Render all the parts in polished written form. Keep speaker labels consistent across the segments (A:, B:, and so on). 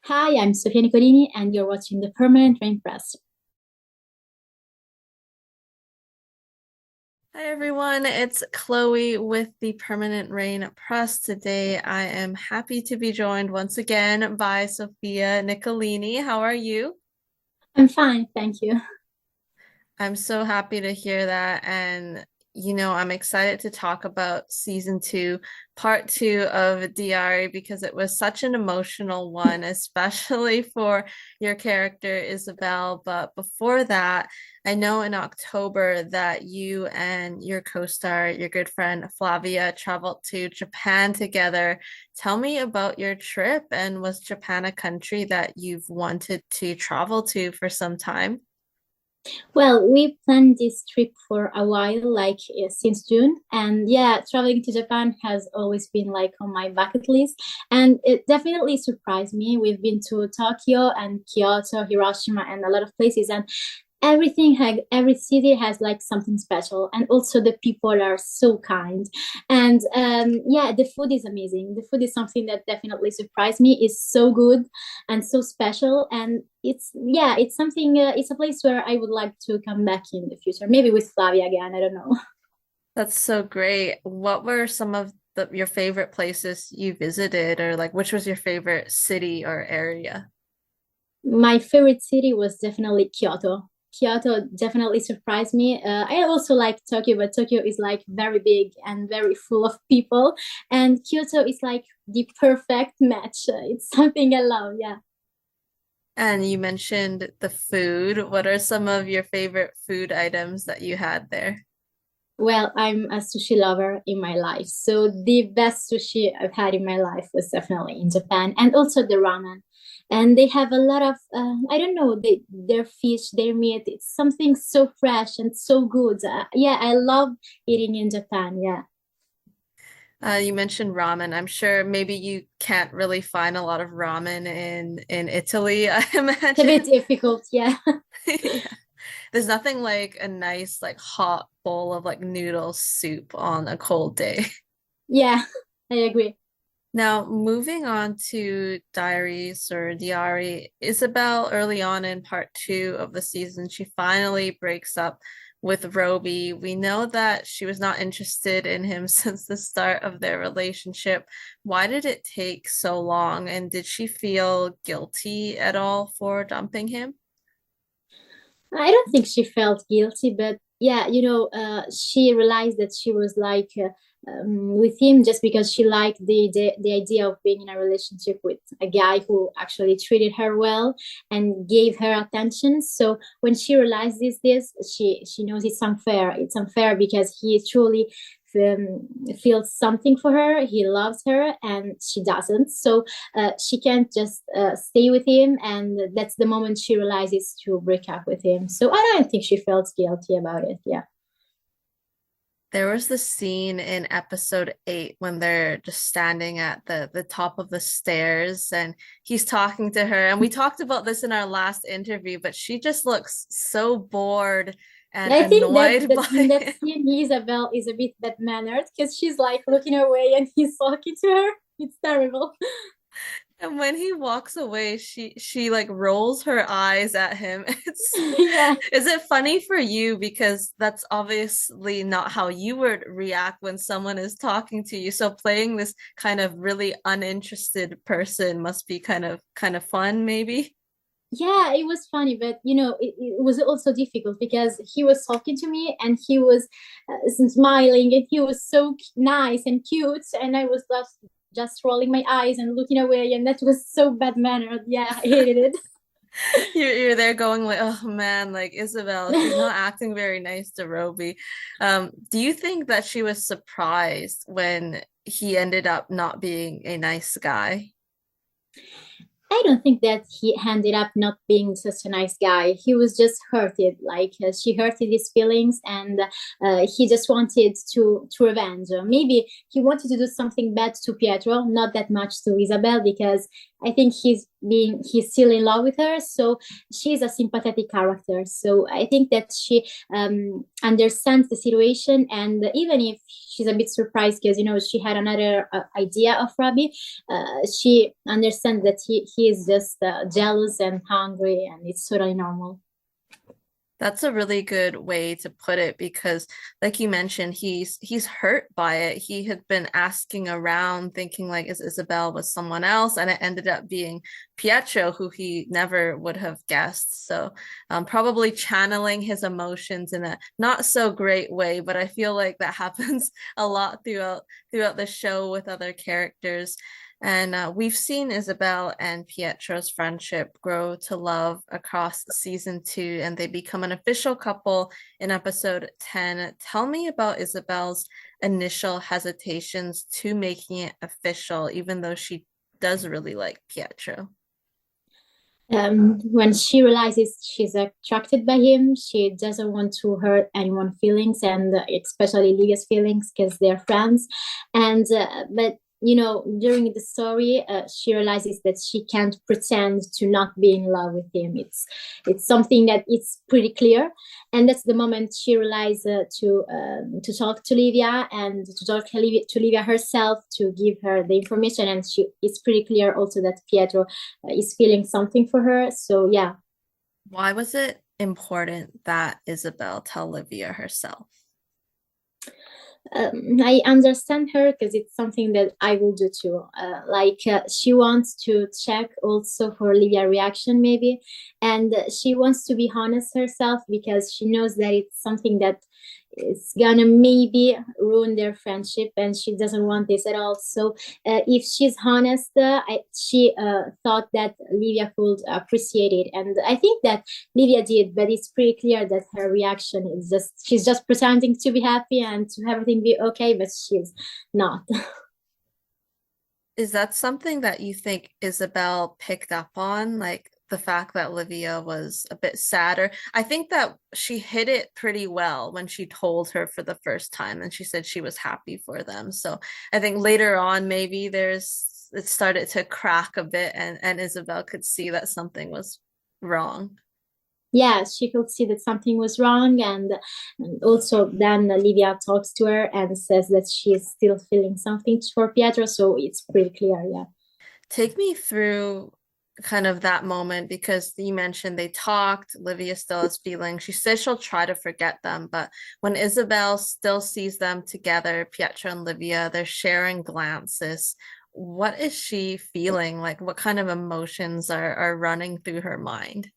A: Hi, I'm Sofia Nicolini, and you're watching the Permanent Rain Press.
B: Hi everyone, it's Chloe with the Permanent Rain Press. Today I am happy to be joined once again by Sofia Nicolini. How are you?
A: I'm fine, thank you.
B: I'm so happy to hear that. And, I'm excited to talk about season two, part two of DI4RI because it was such an emotional one, especially for your character, Isabel. But before that, I know in October that you and your co-star, your good friend Flavia, traveled to Japan together. Tell me about your trip, and was Japan a country that you've wanted to travel to for some time?
A: Well, we planned this trip for a while, like since June, and yeah, traveling to Japan has always been like on my bucket list, and it definitely surprised me. We've been to Tokyo and Kyoto, Hiroshima, and a lot of places, and every city has like something special, and also the people are so kind. And yeah, the food is amazing. The food is something that definitely surprised me. It's so good and so special, and it's something, it's a place where I would like to come back in the future, maybe with Flavia again, I don't know.
B: That's so great. What were some of your favorite places you visited, or like which was your favorite city or area?
A: My favorite city was definitely Kyoto. Kyoto definitely surprised me. I also like Tokyo, but Tokyo is like very big and very full of people, and Kyoto is like the perfect match. It's something I love. Yeah.
B: And you mentioned the food. What are some of your favorite food items that you had there?
A: Well, I'm a sushi lover in my life, so the best sushi I've had in my life was definitely in Japan, and also the ramen. And they have a lot of I don't know, their fish, their meat. It's something so fresh and so good. Yeah, I love eating in Japan. Yeah,
B: You mentioned ramen. I'm sure maybe you can't really find a lot of ramen in Italy, I
A: it's a bit
B: imagine.
A: difficult. Yeah,
B: Yeah. There's nothing like a nice like hot bowl of like noodle soup on a cold day.
A: yeah, I agree.
B: Now, moving on to Diaries or Diary, Isabel early on in part two of the season, she finally breaks up with Roby. We know that she was not interested in him since the start of their relationship. Why did it take so long? And did she feel guilty at all for dumping him?
A: I don't think she felt guilty, but yeah, she realized that she was like with him just because she liked the idea of being in a relationship with a guy who actually treated her well and gave her attention. So when she realizes she knows it's unfair. It's unfair because he truly feels something for her. He loves her, and she doesn't. So she can't just stay with him, and that's the moment she realizes to break up with him. So I don't think she felt guilty about it. Yeah.
B: There was the scene in episode 8 when they're just standing at the top of the stairs and he's talking to her. And we talked about this in our last interview, but she just looks so bored and
A: Yeah, I think that,
B: annoyed
A: that
B: by
A: in that
B: him.
A: scene, Isabel is a bit bad mannered because she's like looking away and he's talking to her. It's terrible.
B: And when he walks away, she like rolls her eyes at him. It's
A: Yeah.
B: is it funny for you because that's obviously not how you would react when someone is talking to you. So playing this kind of really uninterested person must be kind of fun, maybe.
A: Yeah, it was funny, but it was also difficult because he was talking to me and he was smiling and he was so nice and cute, and I was just rolling my eyes and looking away, and that was so bad mannered. Yeah, I hated
B: You're there going like, oh man, like Isabel, she's
A: it.
B: not acting very nice to Roby. Do you think that she was surprised when he ended up not being a nice guy?
A: I don't think that he ended up not being such a nice guy. He was just hurted, like she hurted his feelings, and he just wanted to revenge. Maybe he wanted to do something bad to Pietro, not that much to Isabel, because I think he's still in love with her. So she's a sympathetic character. So I think that she understands the situation, and even if she's a bit surprised because she had another idea of Robbie, she understands that he is just jealous and hungry, and it's totally normal.
B: That's a really good way to put it because like you mentioned, he's hurt by it. He had been asking around thinking like is Isabel with someone else and it ended up being Pietro who he never would have guessed. So probably channeling his emotions in a not so great way, but I feel like that happens a lot throughout the show with other characters. And we've seen Isabel and Pietro's friendship grow to love across season 2, and they become an official couple in episode 10. Tell me about Isabel's initial hesitations to making it official, even though she does really like Pietro.
A: When she realizes she's attracted by him, she doesn't want to hurt anyone's feelings, and especially Livia's feelings because they're friends. And but during the story, she realizes that she can't pretend to not be in love with him. It's something that it's pretty clear, and that's the moment she realizes to talk to Livia and to talk to Livia herself to give her the information, and it's pretty clear also that Pietro is feeling something for her. So yeah.
B: Why was it important that Isabel tell Livia herself?
A: I understand her because it's something that I will do too. She wants to check also for Livia reaction maybe, and she wants to be honest herself because she knows that it's something that is gonna maybe ruin their friendship, and she doesn't want this at all. So if she's honest, she thought that Livia could appreciate it, and I think that Livia did. But it's pretty clear that her reaction is just she's just pretending to be happy and to everything be okay, but she's not.
B: Is that something that you think Isabel picked up on, like the fact that Livia was a bit sadder? I think that she hid it pretty well when she told her for the first time, and she said she was happy for them. So I think later on, maybe it started to crack a bit, and Isabel could see that something was wrong.
A: Yeah, she could see that something was wrong, and also then Livia talks to her and says that she is still feeling something for Pietro, so it's pretty clear. Yeah.
B: Take me through kind of that moment because you mentioned they talked. Livia still has feelings. She says she'll try to forget them, but when Isabel still sees them together, Pietro and Livia, they're sharing glances. What is she feeling? Like, what kind of emotions are running through her mind?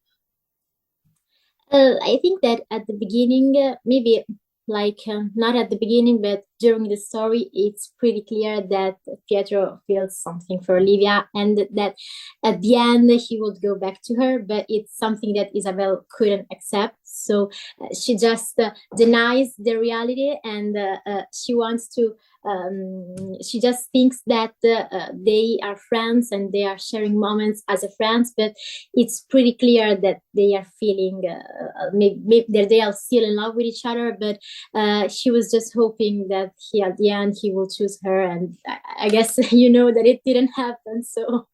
A: I think that at the beginning, maybe not at the beginning, but during the story, it's pretty clear that Pietro feels something for Olivia, and that at the end he would go back to her, but it's something that Isabel couldn't accept. So she just denies the reality, and she wants to. She just thinks that they are friends and they are sharing moments as a friends, but it's pretty clear that they are feeling maybe that they are still in love with each other, but she was just hoping that at the end he will choose her, and I guess that it didn't happen. So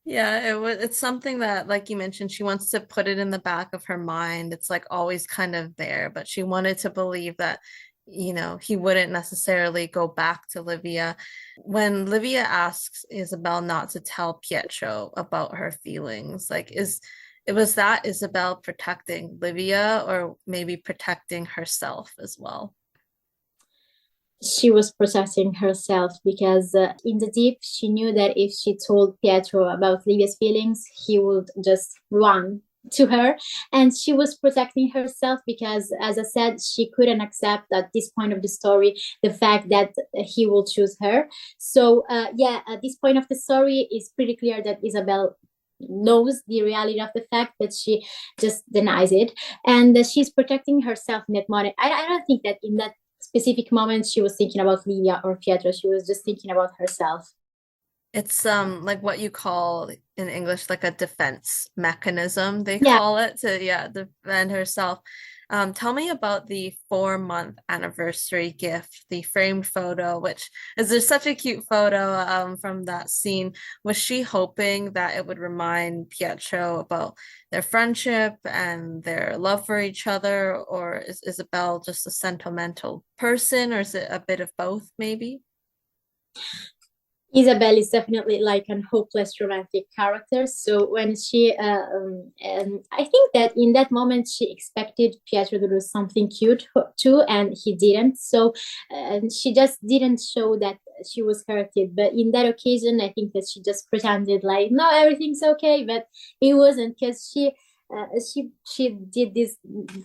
B: Yeah, it's something that, like you mentioned, she wants to put it in the back of her mind. It's like always kind of there, but she wanted to believe that, he wouldn't necessarily go back to Livia. When Livia asks Isabel not to tell Pietro about her feelings, it was that Isabel protecting Livia or maybe protecting herself as well?
A: she was protecting herself because in the deep she knew that if she told Pietro about Livia's feelings, he would just run to her, and she was protecting herself because, as I said, she couldn't accept at this point of the story the fact that he will choose her. So yeah, at this point of the story is pretty clear that Isabel knows the reality of the fact, but she just denies it, and she's protecting herself in that moment. I don't think that in that specific moment she was thinking about Livia or Pietro. She was just thinking about herself.
B: It's like what you call in English like a defense mechanism, they
A: Yeah.
B: call it to, yeah, defend herself. Tell me about the 4-month anniversary gift, the framed photo, which is there's such a cute photo from that scene. Was she hoping that it would remind Pietro about their friendship and their love for each other, or is Isabel just a sentimental person, or is it a bit of both, maybe?
A: Isabel is definitely like an hopeless romantic character. So when I think that in that moment she expected Pietro to do something cute too, and he didn't. So she just didn't show that she was hurted. But in that occasion, I think that she just pretended like, no, everything's okay, but it wasn't because she did this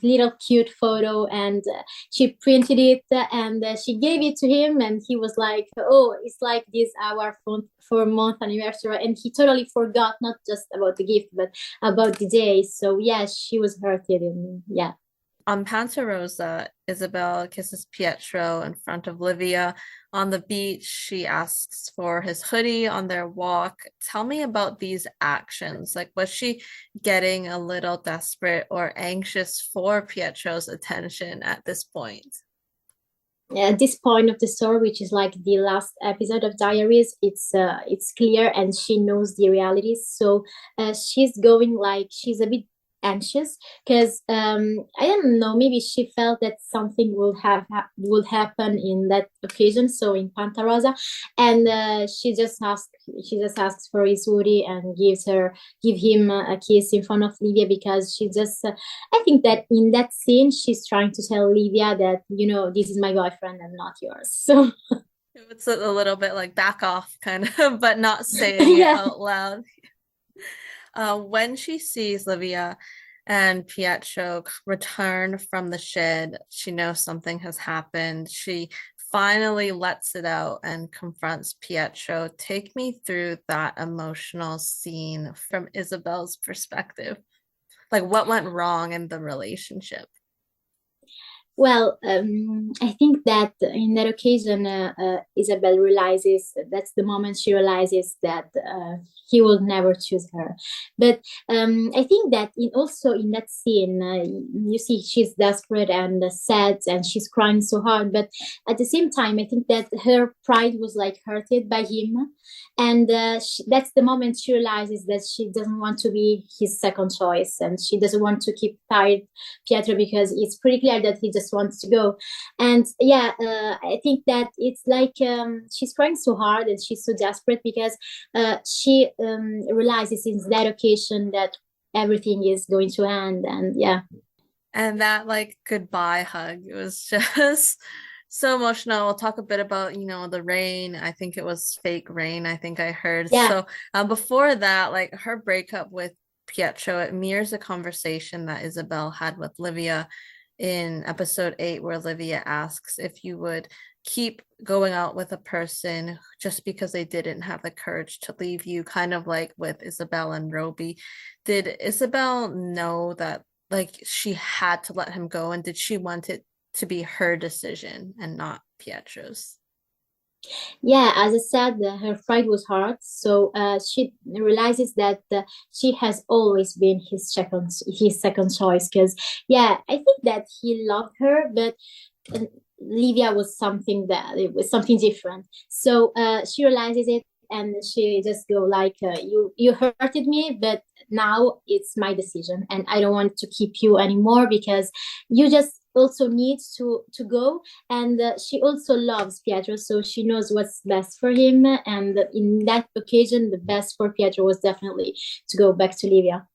A: little cute photo and she printed it and she gave it to him and he was like, oh, it's like this our 4-month anniversary, and he totally forgot not just about the gift but about the day. So yeah, she was hurted, and yeah.
B: On Pantarosa, Isabel kisses Pietro in front of Livia. On the beach, she asks for his hoodie on their walk. Tell me about these actions. Like, was she getting a little desperate or anxious for Pietro's attention at this point?
A: At this point of the story, which is like the last episode of Diaries, it's clear and she knows the realities. So she's going like she's a bit anxious because I don't know, maybe she felt that something will happen in that occasion. So in Pantarosa, and she just asks for his hoodie and give him a kiss in front of Livia because she just I think that in that scene she's trying to tell Livia that this is my boyfriend and not yours. So
B: It's a little bit like back off, kind of, but not saying it
A: yeah.
B: out loud. When she sees Livia and Pietro return from the shed, she knows something has happened. She finally lets it out and confronts Pietro. Take me through that emotional scene from Isabel's perspective. Like, what went wrong in the relationship?
A: Well, I think that in that occasion, Isabel realizes that's the moment she realizes that he will never choose her. But I think that also in that scene, you see she's desperate and sad and she's crying so hard. But at the same time, I think that her pride was like hurted by him, and that's the moment she realizes that she doesn't want to be his second choice, and she doesn't want to keep tied Pietro because it's pretty clear that he just wants to go. And yeah, I think that it's like she's crying so hard and she's so desperate because she realizes in that occasion that everything is going to end. And yeah.
B: And that like goodbye hug, it was just so emotional. We'll talk a bit about, the rain. I think it was fake rain, I think I heard.
A: Yeah.
B: So before that, like her breakup with Pietro, it mirrors a conversation that Isabel had with Livia in episode 8, where Livia asks if you would keep going out with a person just because they didn't have the courage to leave you, kind of like with Isabel and Roby. Did Isabel know that like she had to let him go, and did she want it to be her decision and not Pietro's?
A: Yeah, as I said, her fight was hard. So she realizes that she has always been his second choice. Because yeah, I think that he loved her, but uh, Livia was something that it was something different. So she realizes it, and she just go like, you hurted me, but now it's my decision, and I don't want to keep you anymore because you just also need to go. And she also loves Pietro, so she knows what's best for him. And in that occasion, the best for Pietro was definitely to go back to Livia.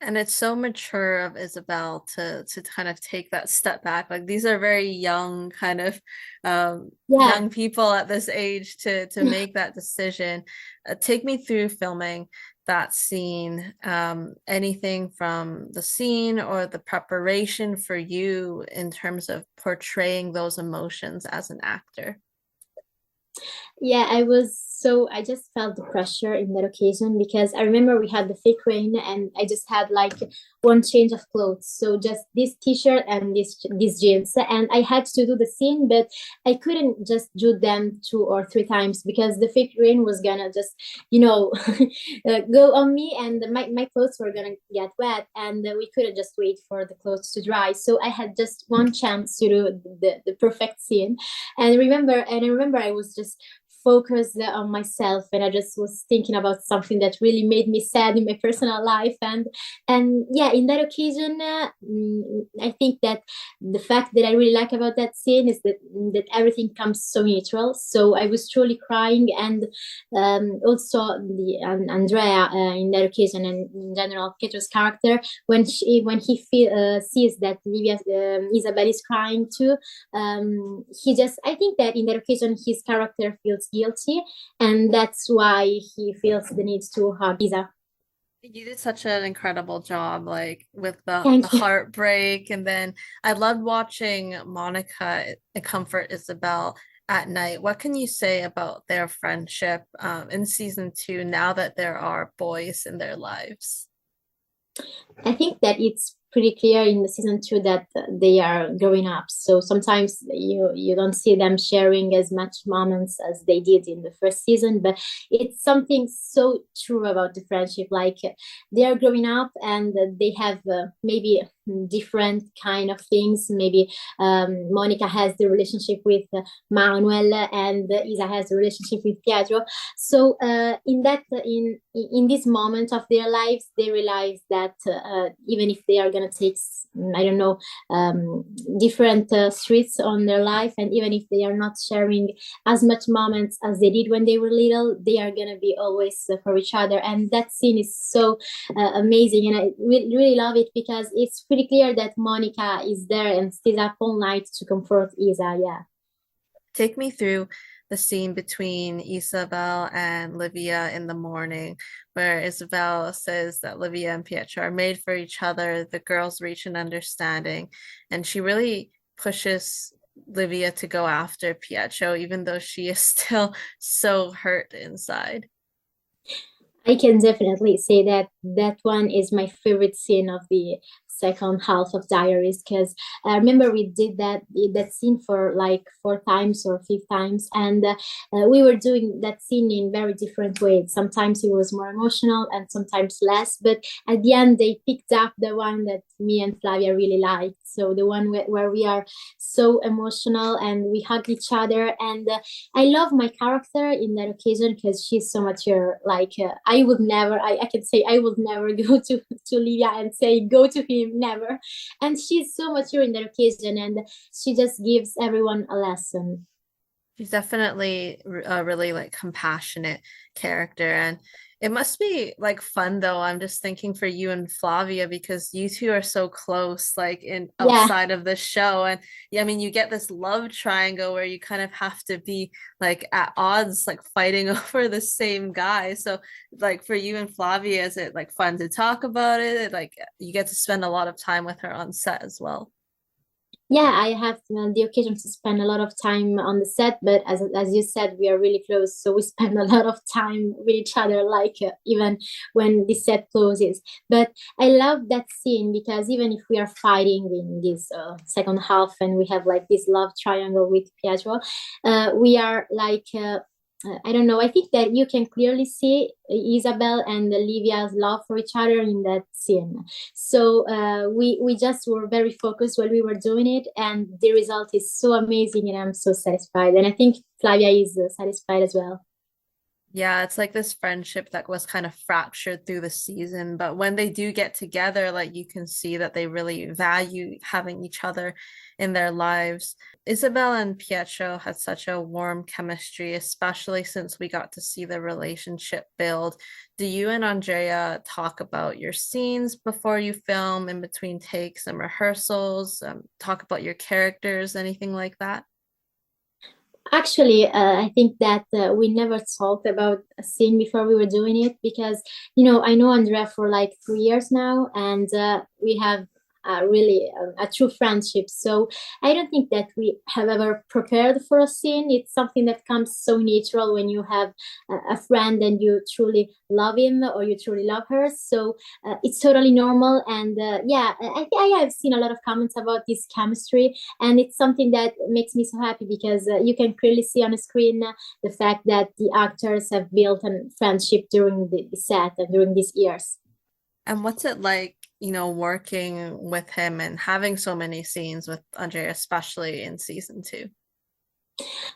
B: And it's so mature of Isabel to kind of take that step back. Like these are very young kind of
A: Yeah.
B: young people at this age to make that decision. Take me through filming that scene. Anything from the scene or the preparation for you in terms of portraying those emotions as an actor?
A: Yeah, I was So I just felt the pressure in that occasion because I remember we had the fake rain and I just had like one change of clothes. So just this t-shirt and this jeans. And I had to do the scene, but I couldn't just do them 2 or 3 times because the fake rain was gonna just, you know, go on me and my clothes were gonna get wet and we couldn't just wait for the clothes to dry. So I had just one chance to do the perfect scene. And I remember I was just focused on myself and I just was thinking about something that really made me sad in my personal life. And yeah, in that occasion, I think that the fact that I really like about that scene is that everything comes so natural. So I was truly crying. And also the Andrea in that occasion, and in general Pietro's character, when he sees that Livia Isabel is crying too, he just, I think that in that occasion his character feels guilty, and that's why he feels the need to hug Isa.
B: You did such an incredible job, like with the
A: Thank you.
B: heartbreak, and then I loved watching Monica comfort Isabel at night. What can you say about their friendship in season two now that there are boys in their lives?
A: I think that it's pretty clear in the season two that they are growing up. So sometimes you don't see them sharing as much moments as they did in the first season, but it's something so true about the friendship. Like they are growing up and they have maybe different kind of things. Maybe Monica has the relationship with Manuel, and Isa has the relationship with Pietro. So in this moment of their lives, they realize that even if they are gonna take, I don't know, different streets on their life, and even if they are not sharing as much moments as they did when they were little, they are gonna be always for each other. And that scene is so amazing, and I really love it because it's pretty clear that Monica is there and stays up all night to comfort Isa. Yeah.
B: Take me through the scene between Isabel and Livia in the morning, where Isabel says that Livia and Pietro are made for each other, the girls reach an understanding, and she really pushes Livia to go after Pietro, even though she is still so hurt inside.
A: I can definitely say that that one is my favorite scene of the second half of Diaries, because I remember we did that scene for like 4 times or 5 times, and we were doing that scene in very different ways. Sometimes it was more emotional and sometimes less, but at the end they picked up the one that me and Flavia really liked. So the one where we are so emotional and we hug each other, and I love my character in that occasion because she's so mature. Like I would never, I can say I would never go to Livia and say go to him, never. And she's so mature in that occasion, and she just gives everyone a lesson.
B: She's definitely a really like compassionate character, and it must be like fun though. I'm just thinking for you and Flavia because you two are so close, like in
A: Yeah.
B: outside of the show, and yeah, I mean you get this love triangle where you kind of have to be like at odds, like fighting over the same guy. So like for you and Flavia, is it like fun to talk about it? Like you get to spend a lot of time with her on set as well.
A: Yeah, I have the occasion to spend a lot of time on the set, but as you said, we are really close, so we spend a lot of time with each other, like even when the set closes. But I love that scene because even if we are fighting in this second half and we have like this love triangle with Pietro, we are like I don't know. I think that you can clearly see Isabel and Livia's love for each other in that scene. So we just were very focused while we were doing it, and the result is so amazing, and I'm so satisfied. And I think Flavia is satisfied as well.
B: Yeah, it's like this friendship that was kind of fractured through the season, but when they do get together, like you can see that they really value having each other in their lives. Isabel and Pietro had such a warm chemistry, especially since we got to see the relationship build. Do you and Andrea talk about your scenes before you film, in between takes and rehearsals? Talk about your characters, anything like that?
A: Actually, I think that we never talked about a scene before we were doing it because, I know Andrea for like 3 years now, and we have really a true friendship. So I don't think that we have ever prepared for a scene. It's something that comes so natural when you have a friend and you truly love him or you truly love her. So it's totally normal. And yeah, I have seen a lot of comments about this chemistry, and it's something that makes me so happy because you can clearly see on the screen the fact that the actors have built a friendship during the set and during these years.
B: And what's it like, working with him and having so many scenes with Andrea, especially in season two?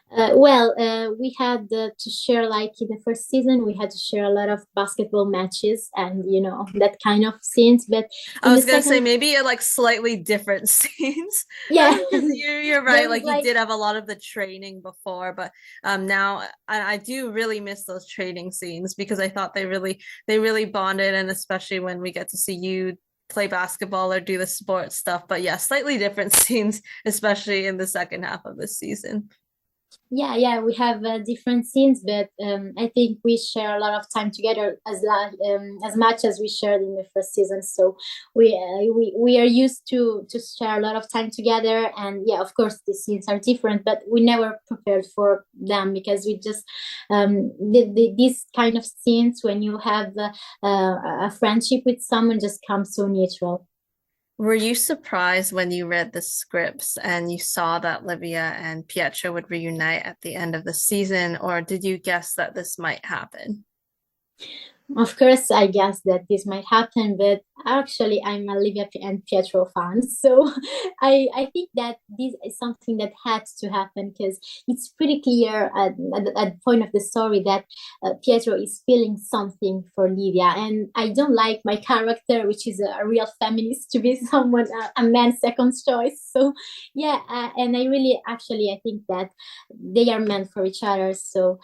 A: Well, we had to share, like in the first season, we had to share a lot of basketball matches and, that kind of scenes. But
B: I
A: in the
B: was gonna say
A: second,
B: maybe like slightly different scenes
A: yeah,
B: because you're right.
A: there was
B: Like you
A: like,
B: did have a lot of the training before, but now I do really miss those training scenes because I thought they really bonded, and especially when we get to see you play basketball or do the sports stuff. But yeah, slightly different scenes, especially in the second half of this season.
A: yeah, we have different scenes, but I think we share a lot of time together as much as we shared in the first season. So we are used to share a lot of time together, and yeah, of course the scenes are different, but we never prepared for them because we just these kind of scenes when you have a friendship with someone just comes so natural.
B: Were you surprised when you read the scripts and you saw that Livia and Pietro would reunite at the end of the season, or did you guess that this might happen?
A: Of course, I guess that this might happen, but actually, I'm a Livia and Pietro fan, so I think that this is something that had to happen because it's pretty clear at the point of the story that Pietro is feeling something for Livia, and I don't like my character, which is a real feminist, to be someone a man's second choice. So yeah, and I really actually I think that they are meant for each other. So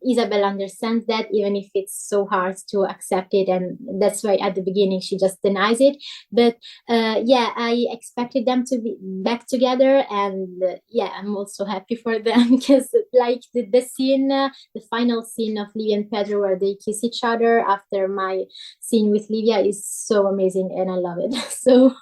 A: Isabel understands that, even if it's so hard to accept it, and that's why at the beginning she just denies it. But yeah, I expected them to be back together, and yeah, I'm also happy for them because like the scene, the final scene of Livia and Pedro where they kiss each other after my scene with Livia is so amazing, and I love it. So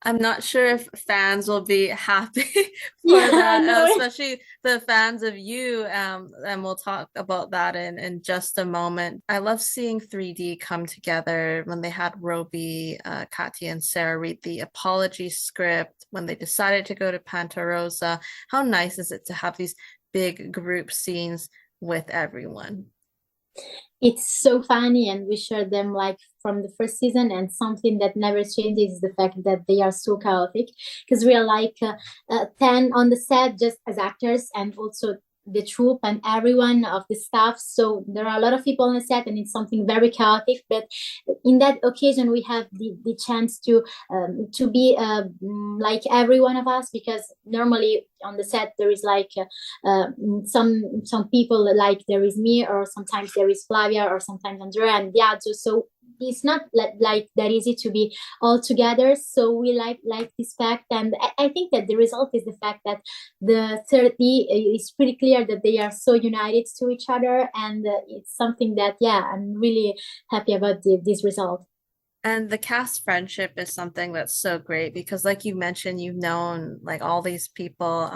B: I'm not sure if fans will be happy for
A: yeah, I
B: that,
A: know it.
B: especially the fans of you. And we'll talk about that in just a moment. I love seeing 3D come together when they had Roby, Katya, and Sarah read the apology script when they decided to go to Pantarosa. How nice is it to have these big group scenes with everyone?
A: It's so funny, and we share them like from the first season, and something that never changes is the fact that they are so chaotic because we are like 10 on the set just as actors, and also the troupe and everyone of the staff. So there are a lot of people on the set, and it's something very chaotic, but in that occasion we have the chance to be like every one of us, because normally on the set there is like some people, like there is me, or sometimes there is Flavia, or sometimes Andrea and Diageo. So it's not like that easy to be all together. So we like this fact, and I think that the result is the fact that the 30 is pretty clear that they are so united to each other, and it's something that yeah, I'm really happy about this result.
B: And the cast friendship is something that's so great because, like you mentioned, you've known like all these people,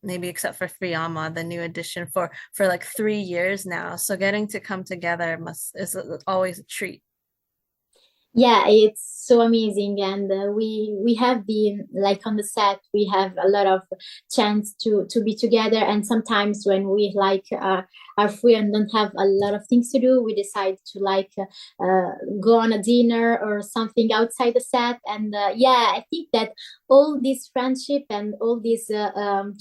B: maybe except for Friama, the new addition, for like 3 years now. So getting to come together must is always a treat.
A: Yeah, it's so amazing, and we have been like on the set we have a lot of chance to be together, and sometimes when we like are free and don't have a lot of things to do, we decide to like go on a dinner or something outside the set. And yeah, I think that all this friendship and all this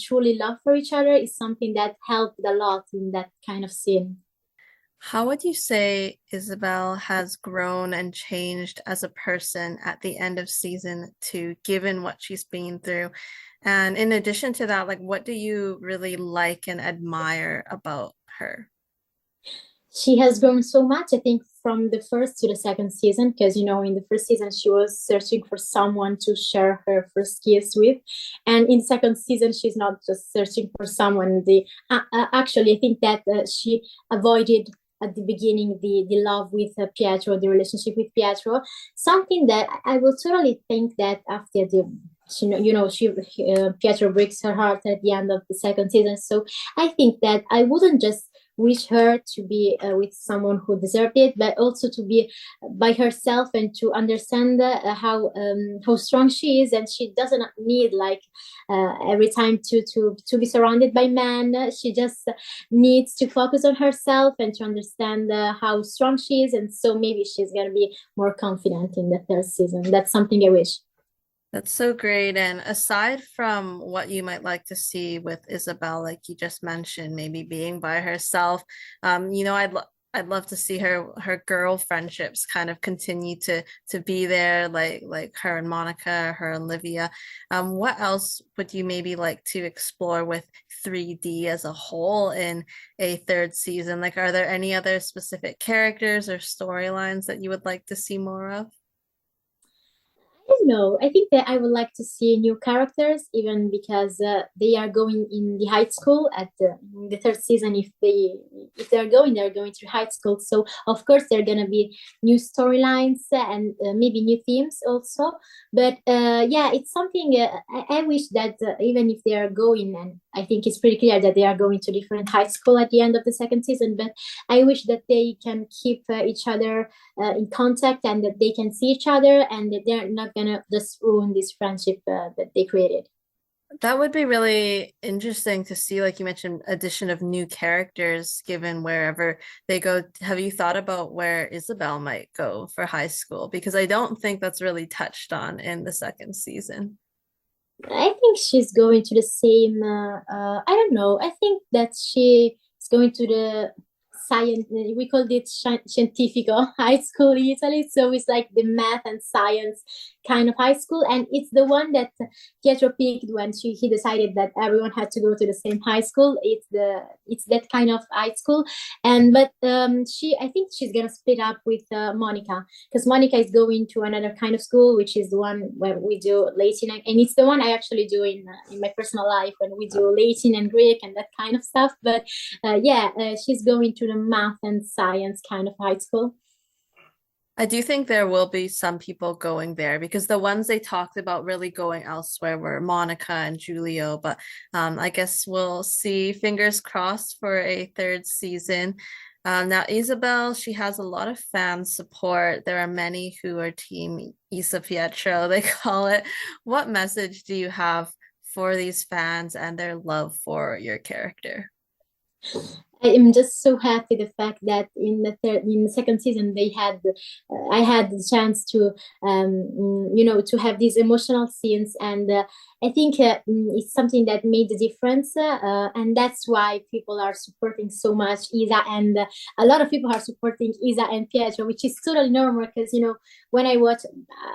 A: truly love for each other is something that helped a lot in that kind of scene.
B: How would you say Isabel has grown and changed as a person at the end of season two, given what she's been through? And in addition to that, like what do you really like and admire about her?
A: She has grown so much, I think, from the first to the second season, because in the first season she was searching for someone to share her first kiss with, and in the second season she's not just searching for someone. The actually I think that she avoided at the beginning the love with Pietro, the relationship with Pietro. Something that I will totally think that after the she Pietro breaks her heart at the end of the second season. So I think that I wouldn't just wish her to be with someone who deserved it, but also to be by herself and to understand how strong she is, and she doesn't need like every time to be surrounded by men. She just needs to focus on herself and to understand how strong she is, and so maybe she's gonna be more confident in the third season. That's something I wish.
B: That's so great. And aside from what you might like to see with Isabel, like you just mentioned, maybe being by herself, I'd love to see her girl friendships kind of continue to be there, like her and Monica, her and Livia. What else would you maybe like to explore with 3D as a whole in a third season? Like, are there any other specific characters or storylines that you would like to see more of?
A: I don't know. I think that I would like to see new characters, even because they are going in the high school at the third season. If they're going to high school. So of course there are gonna be new storylines and maybe new themes also. But yeah, it's something I wish that even if they are going, and I think it's pretty clear that they are going to different high school at the end of the second season. But I wish that they can keep each other in contact and that they can see each other and that they're not gonna just ruin this friendship that they created.
B: That would be really interesting to see, like you mentioned, addition of new characters given wherever they go. Have you thought about where Isabel might go for high school? Because I don't think that's really touched on in the second season.
A: I think she's going to the same. I don't know. I think that she is going to the science. We called it scientifico high school in Italy. So it's like the math and science kind of high school, and it's the one that Pietro picked when he decided that everyone had to go to the same high school. It's that kind of high school, and but she I think she's gonna split up with Monica, because Monica is going to another kind of school, which is the one where we do Latin, and it's the one I actually do in my personal life when we do Latin and Greek and that kind of stuff. But yeah, she's going to the math and science kind of high school.
B: I do think there will be some people going there because the ones they talked about really going elsewhere were Monica and Julio. But I guess we'll see. Fingers crossed for a third season. Now, Isabel, she has a lot of fan support. There are many who are Team Isapietro, they call it. What message do you have for these fans and their love for your character?
A: I am just so happy the fact that in the second season I had the chance to to have these emotional scenes, and I think it's something that made the difference, and that's why people are supporting so much Isa, and a lot of people are supporting Isa and Pietro, which is totally normal because when I watch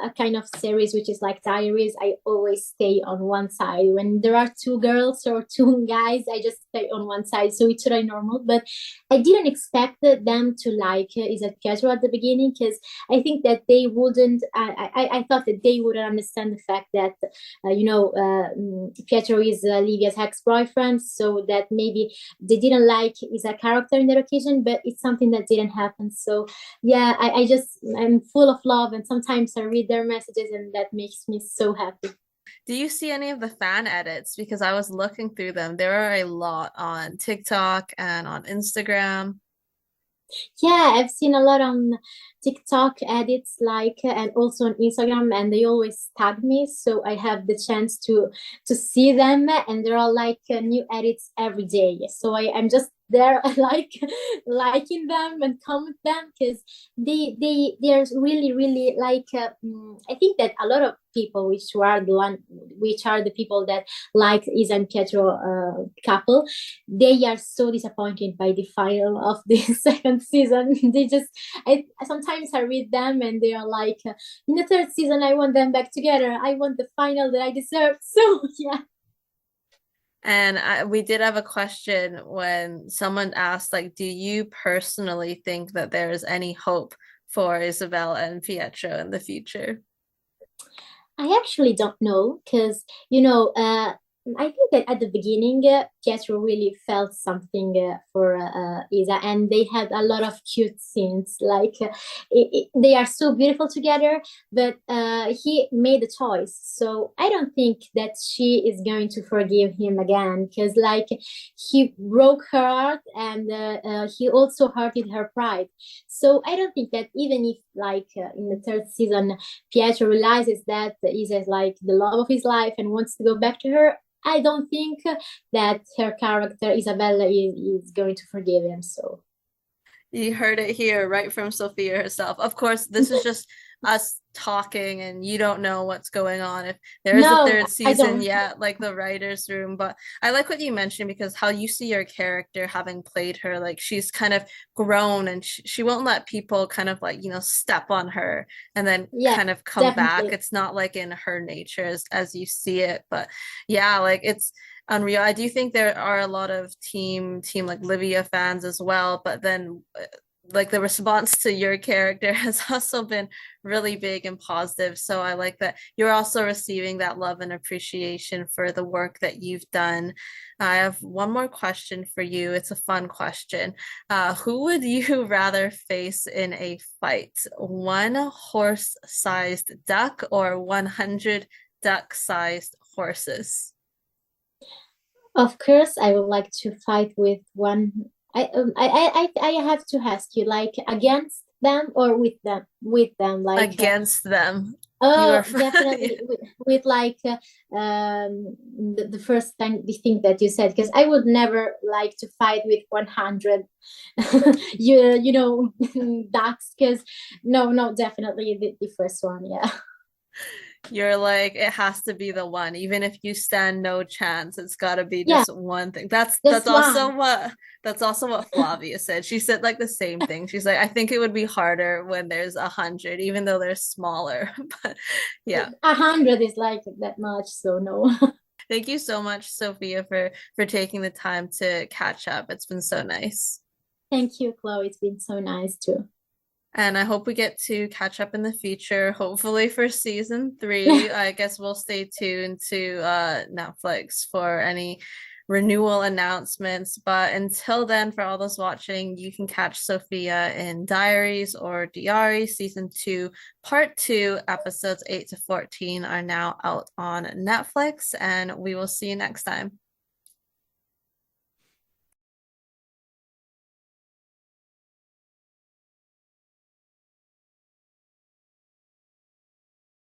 A: a kind of series which is like diaries, I always stay on one side. When there are two girls or two guys, I just stay on one side, so it's totally normal. But I didn't expect them to like Isa Pietro at the beginning, because I think that they wouldn't. I thought that they wouldn't understand the fact that Pietro is Livia's ex-boyfriend, so that maybe they didn't like Isa character in that occasion. But it's something that didn't happen. So yeah, I'm full of love, and sometimes I read their messages, and that makes me so happy.
B: Do you see any of the fan edits? Because I was looking through them. There are a lot on TikTok and on Instagram.
A: Yeah, I've seen a lot on TikTok edits, like, and also on Instagram, and they always tag me, so I have the chance to see them, and there are like new edits every day. So I'm just there like liking them and comment them, because they're really like I think that a lot of people which are the people that like Isa and Pietro couple, they are so disappointed by the final of the second season. I sometimes I read them and they are like, in the third season, I want them back together. I want the final that I deserve. So yeah.
B: And we did have a question when someone asked, like, do you personally think that there is any hope for Isabel and Pietro in the future?
A: I actually don't know, because I think that at the beginning, Pietro really felt something for Isa, and they had a lot of cute scenes. Like they are so beautiful together, but he made a choice. So I don't think that she is going to forgive him again, because like he broke her heart, and he also hurted her pride. So I don't think that even if like in the third season, Pietro realizes that Isa is like the love of his life and wants to go back to her, I don't think that her character Isabella is going to forgive him. So
B: You heard it here right from Sofia herself. Of course, this is just us talking, and you don't know what's going on if there is a
A: no,
B: third
A: I
B: season
A: don't.
B: yet, like the writer's room. But I like what you mentioned because how you see your character having played her, like she's kind of grown and she won't let people kind of like, step on her and then
A: Yeah,
B: kind of come back.
A: definitely.
B: It's not like in her nature as you see it. But yeah, like it's unreal. I do think there are a lot of team like Livia fans as well, but then like the response to your character has also been really big and positive. So I like that you're also receiving that love and appreciation for the work that you've done. I have one more question for you. It's a fun question. Who would you rather face in a fight? One horse-sized duck or 100 duck-sized horses?
A: Of course, I would like to fight with one. I have to ask you, like against them or with them? With them, like
B: Against them. You are
A: oh, definitely with like the first time the thing that you said, because I would never like to fight with 100 you know ducks, because no, definitely the first one, yeah.
B: You're like, it has to be the one. Even if you stand no chance, it's gotta be
A: Yeah,
B: just one thing. That's
A: just one.
B: that's also what Flavia said. She said like the same thing. She's like, I think it would be harder when there's 100, even though they're smaller. But yeah.
A: 100 is like that much, so no.
B: Thank you so much, Sophia, for taking the time to catch up. It's been so nice.
A: Thank you, Chloe. It's been so nice too.
B: And I hope we get to catch up in the future, hopefully for season three. I guess we'll stay tuned to Netflix for any renewal announcements. But until then, for all those watching, you can catch Sophia in Diaries or Diari season two, part two, episodes 8 to 14 are now out on Netflix, and we will see you next time.